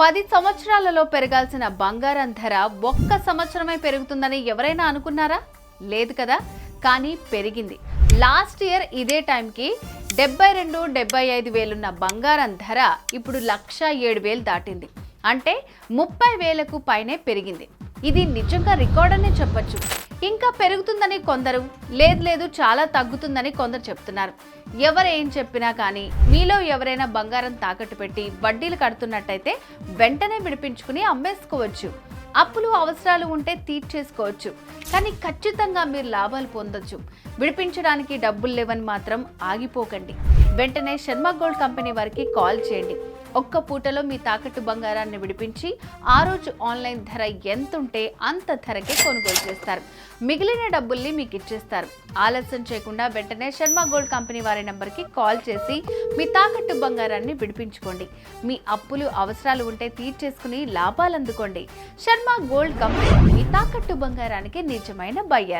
10 సంవత్సరాలలో పెరగాల్సిన బంగారం ధర ఒక్క సంవత్సరమే పెరుగుతుందని ఎవరైనా అనుకున్నారా? లేదు కదా. కానీ పెరిగింది. లాస్ట్ ఇయర్ ఇదే టైంకి 72-75 వేలున్న బంగారం ధర ఇప్పుడు 1,07,000 దాటింది. అంటే 30,000కు పైనే పెరిగింది. ఇది నిజంగా రికార్డ్ అనే చెప్పొచ్చు. ఇంకా పెరుగుతుందని కొందరు, లేదు చాలా తగ్గుతుందని కొందరు చెప్తున్నారు. ఎవరేం చెప్పినా కానీ మీలో ఎవరైనా బంగారం తాకట్టు పెట్టి వడ్డీలు కడుతున్నట్టయితే వెంటనే విడిపించుకుని అమ్మేసుకోవచ్చు. అప్పులు అవసరాలు ఉంటే తీర్చేసుకోవచ్చు. కానీ ఖచ్చితంగా మీరు లాభాలు పొందొచ్చు. విడిపించడానికి డబ్బులు లేవని మాత్రం ఆగిపోకండి. వెంటనే శర్మ గోల్డ్ కంపెనీ వారికి కాల్ చేయండి. ఒక్క పూటలో మీ తాకట్టు బంగారాన్ని విడిపించి ఆ రోజు ఆన్లైన్ ధర ఎంతుంటే అంత ధరకే కొనుగోలు చేస్తారు. మిగిలిన డబ్బుల్ని మీకు ఇచ్చేస్తారు. ఆలస్యం చేయకుండా వెంటనే శర్మ గోల్డ్ కంపెనీ వారి నెంబర్కి కాల్ చేసి మీ తాకట్టు బంగారాన్ని విడిపించుకోండి. మీ అప్పులు అవసరాలు ఉంటే తీర్చేసుకుని లాభాలు అందుకోండి. శర్మ గోల్డ్ కంపెనీ మీ తాకట్టు బంగారానికి నిజమైన బయ్యర్.